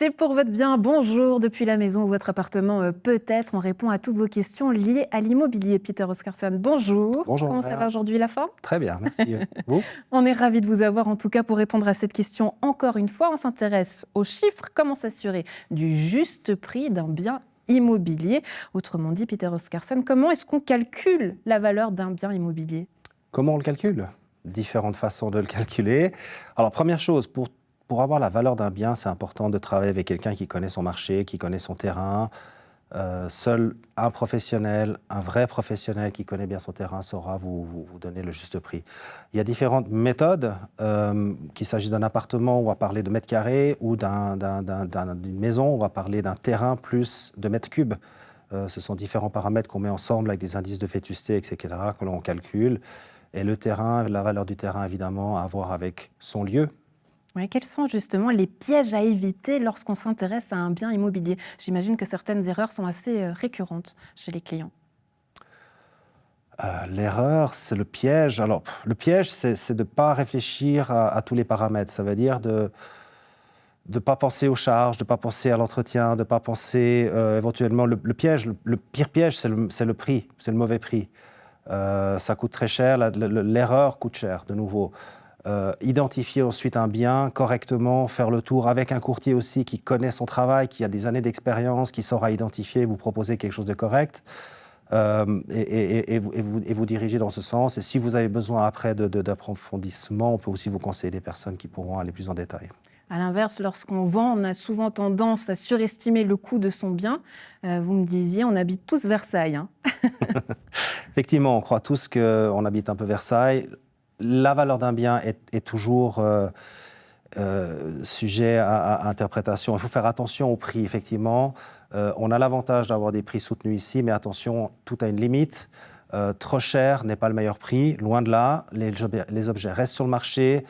C'est pour votre bien. Bonjour, depuis la maison ou votre appartement, peut-être. On répond à toutes vos questions liées à l'immobilier. Peter Oscarson, bonjour. Bonjour Comment ça Andrea. va aujourd'hui, la forme? Très bien, merci. Vous? On est ravis de vous avoir, en tout cas, pour répondre à cette question. Encore une fois, on s'intéresse aux chiffres. Comment s'assurer du juste prix d'un bien immobilier? Autrement dit, Peter Oscarson, comment est-ce qu'on calcule la valeur d'un bien immobilier? Comment on le calcule? Différentes façons de le calculer. Alors, première chose, pour avoir la valeur d'un bien, c'est important de travailler avec quelqu'un qui connaît son marché, qui connaît son terrain. Seul un professionnel, un vrai professionnel qui connaît bien son terrain saura vous donner le juste prix. Il y a différentes méthodes, qu'il s'agisse d'un appartement, on va parler de mètres carrés, ou d'une maison, on va parler d'un terrain plus de mètres cubes. Ce sont différents paramètres qu'on met ensemble avec des indices de vétusté, etc., que l'on calcule. Et le terrain, la valeur du terrain, évidemment, à voir avec son lieu. Ouais, quels sont justement les pièges à éviter lorsqu'on s'intéresse à un bien immobilier? J'imagine que certaines erreurs sont assez récurrentes chez les clients. L'erreur, c'est le piège. Alors, le piège, c'est de ne pas réfléchir à tous les paramètres. Ça veut dire de ne pas penser aux charges, de ne pas penser à l'entretien, de ne pas penser éventuellement... Le piège, le pire piège, c'est le prix, c'est le mauvais prix. Ça coûte très cher, l'erreur coûte cher, de nouveau. Identifier ensuite un bien correctement, faire le tour avec un courtier aussi qui connaît son travail, qui a des années d'expérience, qui saura identifier, vous proposer quelque chose de correct, et vous diriger dans ce sens. Et si vous avez besoin après d'approfondissement, on peut aussi vous conseiller des personnes qui pourront aller plus en détail. À l'inverse, lorsqu'on vend, on a souvent tendance à surestimer le coût de son bien. Vous me disiez, on habite tous Versailles, hein. Effectivement, on croit tous qu'on habite un peu Versailles. La valeur d'un bien est toujours sujet à interprétation. Il faut faire attention au prix, effectivement. On a l'avantage d'avoir des prix soutenus ici, mais attention, tout a une limite. Trop cher n'est pas le meilleur prix, loin de là. Les objets restent sur le marché,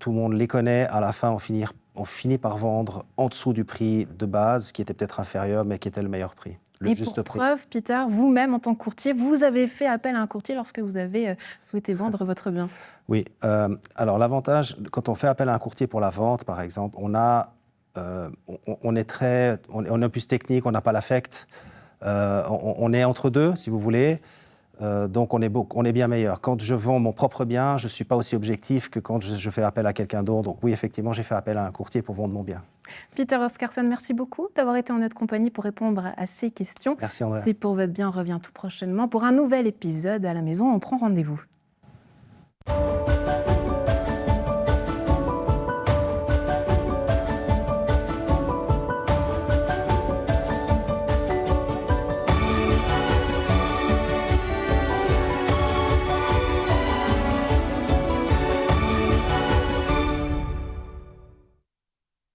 tout le monde les connaît. À la fin, on finit par vendre en dessous du prix de base, qui était peut-être inférieur, mais qui était le meilleur prix. Et pour preuve, Peter, vous-même, en tant que courtier, vous avez fait appel à un courtier lorsque vous avez souhaité vendre votre bien. Oui. Alors, l'avantage, quand on fait appel à un courtier pour la vente, par exemple, on est plus technique, on n'a pas l'affect. On est entre deux, si vous voulez. Donc, on est bien meilleur. Quand je vends mon propre bien, je ne suis pas aussi objectif que quand je fais appel à quelqu'un d'autre. Donc, oui, effectivement, j'ai fait appel à un courtier pour vendre mon bien. Peter Oscarson, merci beaucoup d'avoir été en notre compagnie pour répondre à ces questions. Merci, André. C'est pour votre bien, on revient tout prochainement pour un nouvel épisode à la maison. On prend rendez-vous.